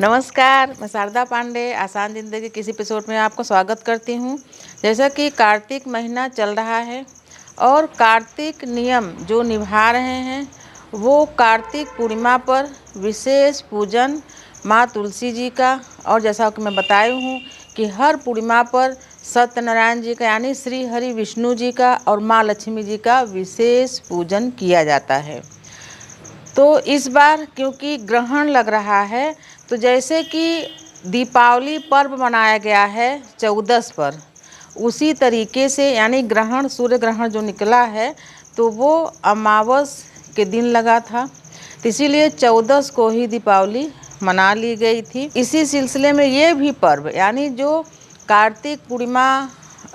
नमस्कार, मैं शारदा पांडे आसान ज़िंदगी के इस एपिसोड में आपको स्वागत करती हूँ। जैसा कि कार्तिक महीना चल रहा है और कार्तिक नियम जो निभा रहे हैं वो कार्तिक पूर्णिमा पर विशेष पूजन माँ तुलसी जी का, और जैसा कि मैं बताई हूँ कि हर पूर्णिमा पर सत्यनारायण जी का यानी श्री हरि विष्णु जी का और माँ लक्ष्मी जी का विशेष पूजन किया जाता है। तो इस बार क्योंकि ग्रहण लग रहा है, तो जैसे कि दीपावली पर्व मनाया गया है 14 पर, उसी तरीके से यानी ग्रहण सूर्य ग्रहण जो निकला है तो वो अमावस के दिन लगा था, तो इसीलिए 14 को ही दीपावली मना ली गई थी। इसी सिलसिले में ये भी पर्व यानी जो कार्तिक पूर्णिमा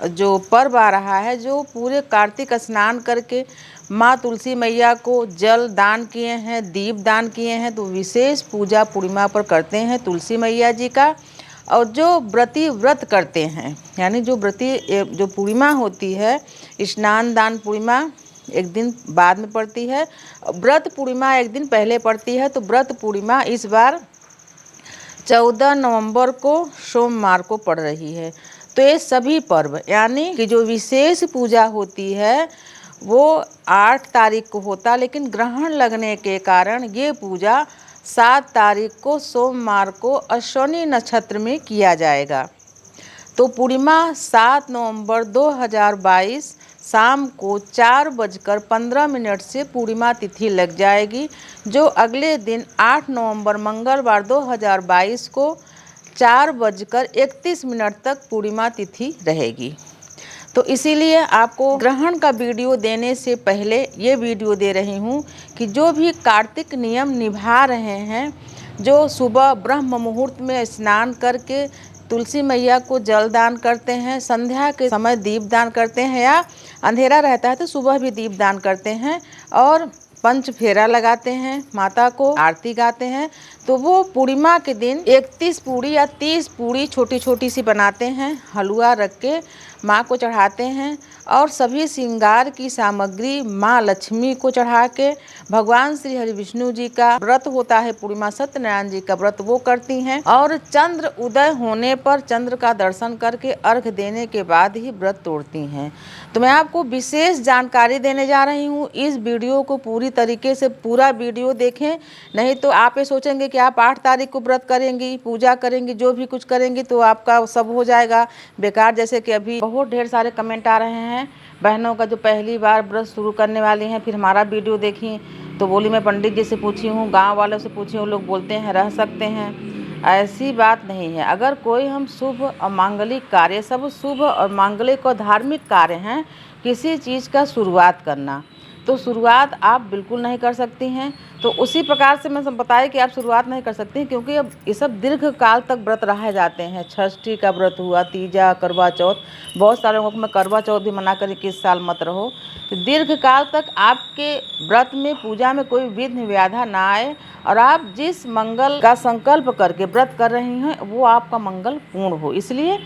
जो पर्व आ रहा है, जो पूरे कार्तिक स्नान करके माँ तुलसी मैया को जल दान किए हैं, दीप दान किए हैं, तो विशेष पूजा पूर्णिमा पर करते हैं तुलसी मैया जी का। और जो व्रती व्रत करते हैं यानी जो जो पूर्णिमा होती है, स्नान दान पूर्णिमा एक दिन बाद में पड़ती है, व्रत पूर्णिमा एक दिन पहले पड़ती है। तो व्रत पूर्णिमा इस बार 14 नवंबर को सोमवार को पड़ रही है। तो ये सभी पर्व यानी कि जो विशेष पूजा होती है वो 8 तारीख को होता, लेकिन ग्रहण लगने के कारण ये पूजा 7 तारीख को सोमवार को अश्विनी नक्षत्र में किया जाएगा। तो पूर्णिमा 7 नवंबर 2022 शाम को 4:15 से पूर्णिमा तिथि लग जाएगी, जो अगले दिन 8 नवंबर मंगलवार 2022 को 4:31 तक पूर्णिमा तिथि रहेगी। तो इसीलिए आपको ग्रहण का वीडियो देने से पहले ये वीडियो दे रही हूँ कि जो भी कार्तिक नियम निभा रहे हैं, जो सुबह ब्रह्म मुहूर्त में स्नान करके तुलसी मैया को जल दान करते हैं, संध्या के समय दीप दान करते हैं, या अंधेरा रहता है तो सुबह भी दीप दान करते हैं, और पंच फेरा लगाते हैं, माता को आरती गाते हैं, तो वो पूर्णिमा के दिन 31 पूड़ी या 30 पूड़ी छोटी छोटी सी बनाते हैं, हलवा रख के माँ को चढ़ाते हैं, और सभी श्रृंगार की सामग्री माँ लक्ष्मी को चढ़ा के भगवान श्री हरि विष्णु जी का व्रत होता है पूर्णिमा, सत्यनारायण जी का व्रत वो करती हैं, और चंद्र उदय होने पर चंद्र का दर्शन करके अर्घ देने के बाद ही व्रत तोड़ती हैं। तो मैं आपको विशेष जानकारी देने जा रही हूँ, इस वीडियो को पूरी तरीके से पूरा वीडियो देखें, नहीं तो आप ये सोचेंगे कि आप 8 तारीख को व्रत करेंगी, पूजा करेंगी, जो भी कुछ करेंगी तो आपका सब हो जाएगा बेकार। जैसे कि अभी बहुत ढेर सारे कमेंट आ रहे हैं बहनों का जो पहली बार व्रत शुरू करने वाली हैं, फिर हमारा वीडियो देखी तो बोली मैं पंडित जी से पूछी हूँ, गांव वालों से पूछी हूँ, लोग बोलते हैं रह सकते हैं। ऐसी बात नहीं है। अगर कोई हम शुभ और मांगलिक कार्य, सब शुभ और मांगलिक और धार्मिक कार्य हैं, किसी चीज़ का शुरुआत करना, तो शुरुआत आप बिल्कुल नहीं कर सकती हैं। तो उसी प्रकार से मैं सब बताया कि आप शुरुआत नहीं कर सकती, क्योंकि अब ये सब दीर्घ काल तक व्रत रहे जाते हैं। षष्ठी का व्रत हुआ, तीजा, करवा चौथ, बहुत सारे लोगों को मैं करवा चौथ भी मना करी कि इस साल मत रहो। तो दीर्घ काल तक आपके व्रत में, पूजा में कोई विघ्न व्याधा ना आए, और आप जिस मंगल का संकल्प करके व्रत कर रही हैं वो आपका मंगल पूर्ण हो। इसलिए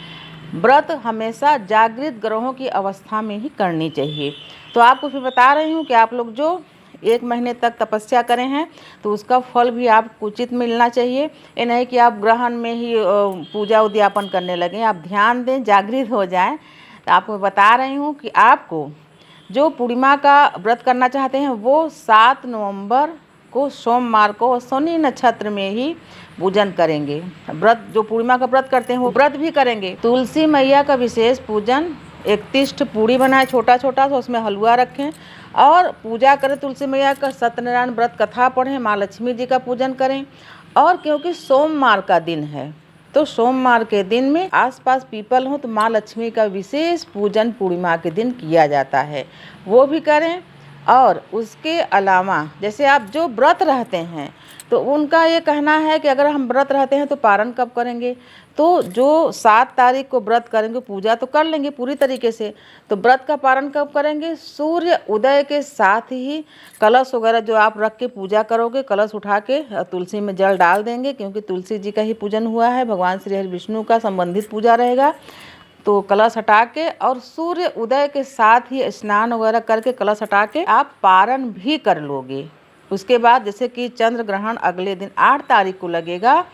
व्रत हमेशा जागृत ग्रहों की अवस्था में ही करनी चाहिए। तो आपको फिर बता रही हूँ कि आप लोग जो 1 महीने तक तपस्या करें हैं तो उसका फल भी आपको उचित मिलना चाहिए। ये नहीं कि आप ग्रहण में ही पूजा उद्यापन करने लगें। आप ध्यान दें, जागृत हो जाएं। तो आपको बता रही हूँ कि आपको जो पूर्णिमा का व्रत करना चाहते हैं वो 7 नवंबर को सोमवार को शनि नक्षत्र में ही पूजन करेंगे। व्रत जो पूर्णिमा का व्रत करते हैं वो व्रत भी करेंगे। तुलसी मैया का विशेष पूजन, 31 पूड़ी बनाए छोटा छोटा सा, उसमें हलवा रखें और पूजा करें तुलसी मैया का। सत्यनारायण व्रत कथा पढ़ें, माँ लक्ष्मी जी का पूजन करें। और क्योंकि सोमवार का दिन है तो सोमवार के दिन में आसपास पीपल हो तो माँ लक्ष्मी का विशेष पूजन पूर्णिमा के दिन किया जाता है, वो भी करें। और उसके अलावा जैसे आप जो व्रत रहते हैं तो उनका ये कहना है कि अगर हम व्रत रहते हैं तो पारण कब करेंगे, तो जो 7 तारीख को व्रत करेंगे पूजा तो कर लेंगे पूरी तरीके से, तो व्रत का पारण कब करेंगे, सूर्य उदय के साथ ही कलश वगैरह जो आप रख के पूजा करोगे, कलश उठा के तुलसी में जल डाल देंगे, क्योंकि तुलसी जी का ही पूजन हुआ है, भगवान श्री हरि विष्णु का संबंधित पूजा रहेगा। तो कलश हटा के और सूर्य उदय के साथ ही स्नान वगैरह करके कलश हटा के आप पारण भी कर लोगे। उसके बाद जैसे कि चंद्र ग्रहण अगले दिन 8 तारीख को लगेगा,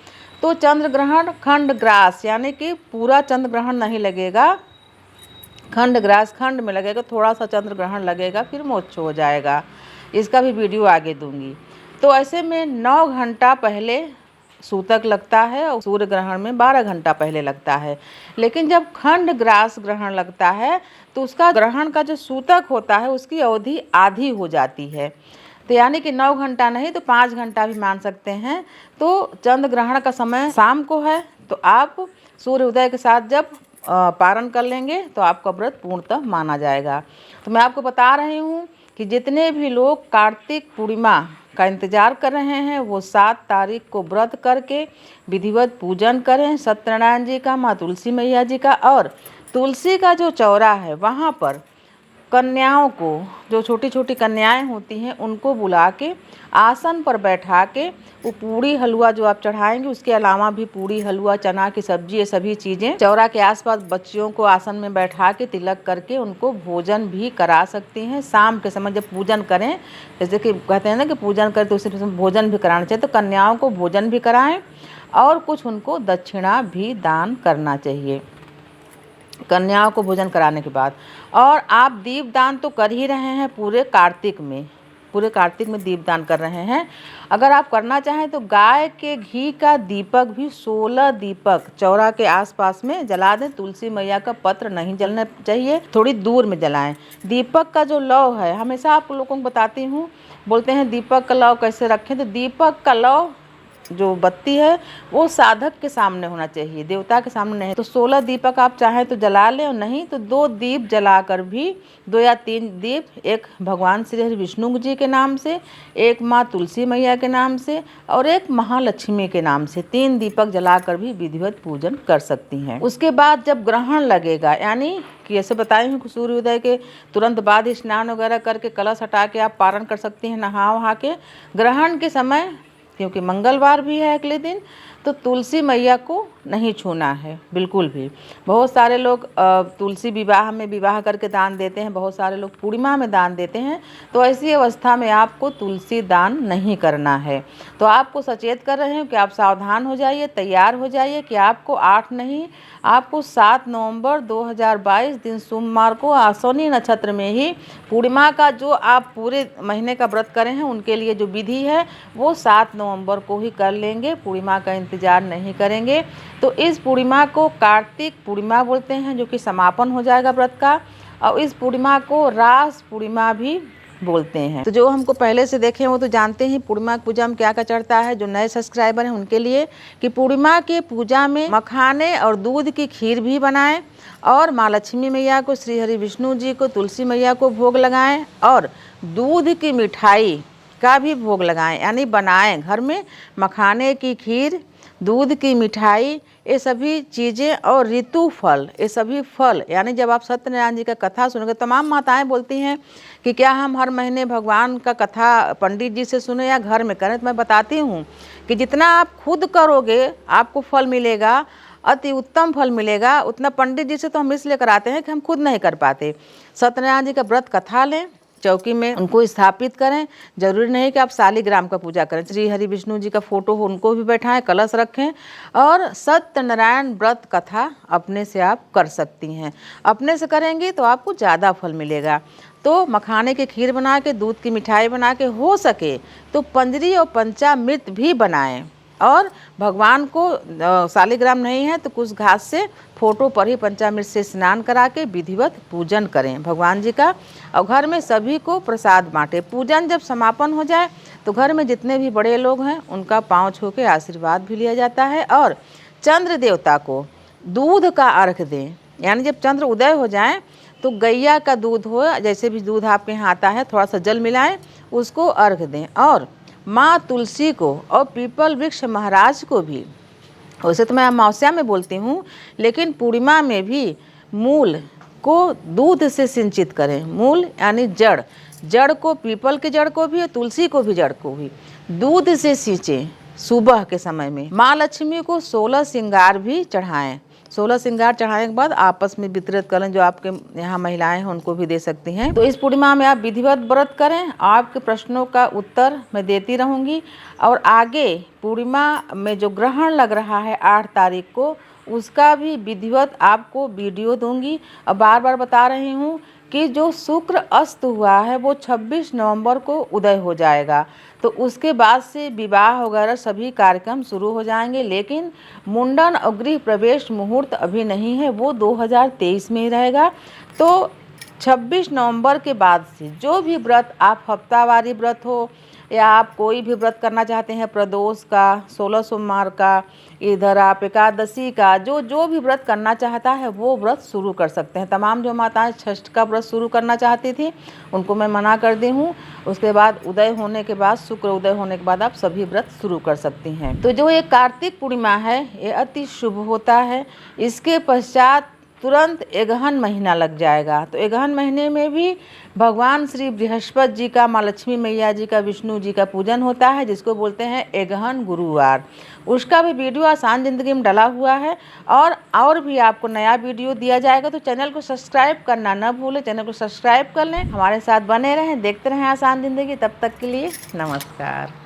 तो चंद्र ग्रहण खंड ग्रास यानी कि पूरा चंद्र ग्रहण नहीं लगेगा, खंड ग्रास खंड में लगेगा, थोड़ा सा चंद्र ग्रहण लगेगा, फिर मोक्ष हो जाएगा। इसका भी वीडियो आगे दूंगी। तो ऐसे में 9 घंटा पहले सूतक लगता है और सूर्य ग्रहण में 12 घंटा पहले लगता है। लेकिन जब खंड ग्रास ग्रहण लगता है तो उसका ग्रहण का जो सूतक होता है उसकी अवधि आधी हो जाती है। तो यानी कि 9 घंटा नहीं तो 5 घंटा भी मान सकते हैं। तो चंद्र ग्रहण का समय शाम को है, तो आप सूर्य उदय के साथ जब पारण कर लेंगे तो आपका व्रत पूर्णतः माना जाएगा। तो मैं आपको बता रही हूँ कि जितने भी लोग कार्तिक पूर्णिमा का इंतज़ार कर रहे हैं वो 7 तारीख को व्रत करके विधिवत पूजन करें सत्यनारायण जी का, माँ तुलसी मैया जी का। और तुलसी का जो चौरा है वहाँ पर कन्याओं को, जो छोटी छोटी कन्याएं होती हैं उनको बुला के आसन पर बैठा के वो पूड़ी हलवा जो आप चढ़ाएंगे उसके अलावा भी पूड़ी हलवा चना की सब्जी ये सभी चीज़ें चौरा के आसपास बच्चियों को आसन में बैठा के तिलक करके उनको भोजन भी करा सकती हैं। शाम के समय जब पूजन करें, जैसे कि कहते हैं ना कि पूजन करें तो उसी समय भोजन भी कराना चाहिए, तो कन्याओं को भोजन भी कराएं और कुछ उनको दक्षिणा भी दान करना चाहिए कन्याओं को भोजन कराने के बाद। और आप दीपदान तो कर ही रहे हैं, पूरे कार्तिक में दीपदान कर रहे हैं। अगर आप करना चाहें तो गाय के घी का दीपक भी 16 दीपक चौरा के आसपास में जला दें। तुलसी मैया का पत्र नहीं जलना चाहिए, थोड़ी दूर में जलाएं। दीपक का जो लौ है, हमेशा आप लोगों को बताती हूँ, बोलते हैं दीपक का लौ कैसे रखें, तो दीपक का लौ जो बत्ती है वो साधक के सामने होना चाहिए, देवता के सामने नहीं। तो 16 दीपक आप चाहें तो जला लें, और नहीं तो 2 दीप जलाकर भी 2 या 3 दीप, एक भगवान श्री हरि विष्णु जी के नाम से, एक माँ तुलसी मैया के नाम से और एक महालक्ष्मी के नाम से 3 दीपक जलाकर भी विधिवत पूजन कर सकती हैं। उसके बाद जब ग्रहण लगेगा, यानी कि ऐसे बताई हूँ कि सूर्योदय के तुरंत बाद ही स्नान वगैरह करके कलश हटा के आप पारण कर सकती हैं नहा वहा के। ग्रहण के समय क्योंकि मंगलवार भी है अगले दिन, तो तुलसी मैया को नहीं छूना है बिल्कुल भी। बहुत सारे लोग तुलसी विवाह में विवाह करके दान देते हैं, बहुत सारे लोग पूर्णिमा में दान देते हैं, तो ऐसी अवस्था में आपको तुलसी दान नहीं करना है। तो आपको सचेत कर रहे हैं कि आप सावधान हो जाइए, तैयार हो जाइए कि आपको 8 नहीं, आपको 7 नवंबर 2022 दिन सोमवार को आश्विनी नक्षत्र में ही पूर्णिमा का जो आप पूरे महीने का व्रत करें हैं उनके लिए जो विधि है वो 7 नवंबर को ही कर लेंगे, पूर्णिमा का इंतज़ार नहीं करेंगे। तो इस पूर्णिमा को कार्तिक पूर्णिमा बोलते हैं, जो कि समापन हो जाएगा व्रत का, और इस पूर्णिमा को रास पूर्णिमा भी बोलते हैं। तो जो हमको पहले से देखें वो तो जानते हैं पूर्णिमा की पूजा में क्या क्या चढ़ता है। जो नए सब्सक्राइबर हैं उनके लिए कि पूर्णिमा के पूजा में मखाने और दूध की खीर भी बनाएं और माँ लक्ष्मी मैया को, श्री हरि विष्णु जी को, तुलसी मैया को भोग लगाएं और दूध की मिठाई का भी भोग लगाएं, यानी बनाएं घर में मखाने की खीर, दूध की मिठाई, ये सभी चीज़ें और ऋतु फल, ये सभी फल। यानी जब आप सत्यनारायण जी का कथा सुनोगे, तमाम माताएं बोलती हैं कि क्या हम हर महीने भगवान का कथा पंडित जी से सुने या घर में करें, तो मैं बताती हूँ कि जितना आप खुद करोगे आपको फल मिलेगा, अति उत्तम फल मिलेगा। उतना पंडित जी से तो हम इसलिए कराते हैं कि हम खुद नहीं कर पाते। सत्यनारायण जी का व्रत कथा लें, चौकी में उनको स्थापित करें। जरूरी नहीं कि आप शालिग्राम का पूजा करें, श्री हरि विष्णु जी का फोटो हो उनको भी बैठाएं, कलश रखें और सत्यनारायण व्रत कथा अपने से आप कर सकती हैं। अपने से करेंगी तो आपको ज़्यादा फल मिलेगा। तो मखाने की खीर बना के, दूध की मिठाई बना के, हो सके तो पंजरी और पंचामृत भी बनाएं और भगवान को शालिग्राम नहीं है तो कुछ घास से फोटो पर ही पंचामृत से स्नान करा के विधिवत पूजन करें भगवान जी का, और घर में सभी को प्रसाद बांटे। पूजन जब समापन हो जाए तो घर में जितने भी बड़े लोग हैं उनका पाँव छू के आशीर्वाद भी लिया जाता है। और चंद्र देवता को दूध का अर्घ दें, यानी जब चंद्र उदय हो जाए तो गैया का दूध हो, जैसे भी दूध आपके यहाँ आता है, थोड़ा सा जल मिलाएं, उसको अर्घ दें। और माँ तुलसी को और पीपल वृक्ष महाराज को भी, वैसे तो मैं अमावस्या में बोलती हूँ, लेकिन पूर्णिमा में भी मूल को दूध से सिंचित करें। मूल यानी जड़ को, पीपल के जड़ को भी और तुलसी को भी जड़ को भी दूध से सींचें। सुबह के समय में माँ लक्ष्मी को 16 श्रृंगार भी चढ़ाएं। 16 श्रृंगार चढ़ाने के बाद आपस में वितरित करें, जो आपके यहाँ महिलाएं हैं उनको भी दे सकती हैं। तो इस पूर्णिमा में आप विधिवत व्रत करें। आपके प्रश्नों का उत्तर मैं देती रहूँगी और आगे पूर्णिमा में जो ग्रहण लग रहा है 8 तारीख को, उसका भी विधिवत आपको वीडियो दूंगी। और बार बार बता रही हूँ कि जो शुक्र अस्त हुआ है वो 26 नवंबर को उदय हो जाएगा। तो उसके बाद से विवाह वगैरह सभी कार्यक्रम शुरू हो जाएंगे, लेकिन मुंडन और गृह प्रवेश मुहूर्त अभी नहीं है, वो 2023 में ही रहेगा। तो 26 नवंबर के बाद से जो भी व्रत आप, हफ्तावारी व्रत हो या आप कोई भी व्रत करना चाहते हैं, प्रदोष का, 16 सोमवार का, इधर आप एकादशी का, जो भी व्रत करना चाहता है वो व्रत शुरू कर सकते हैं। तमाम जो माताएं छठ का व्रत शुरू करना चाहती थी उनको मैं मना कर दी हूँ। उसके बाद उदय होने के बाद, शुक्र उदय होने के बाद आप सभी व्रत शुरू कर सकती हैं। तो जो ये कार्तिक पूर्णिमा है ये अति शुभ होता है। इसके पश्चात तुरंत एगहन महीना लग जाएगा। तो एगहन महीने में भी भगवान श्री बृहस्पति जी का, माँ लक्ष्मी मैया जी का, विष्णु जी का पूजन होता है, जिसको बोलते हैं एगहन गुरुवार। उसका भी वीडियो आसान ज़िंदगी में डला हुआ है और भी आपको नया वीडियो दिया जाएगा। तो चैनल को सब्सक्राइब करना न भूलें, चैनल को सब्सक्राइब कर लें, हमारे साथ बने रहें, देखते रहें आसान ज़िंदगी। तब तक के लिए नमस्कार।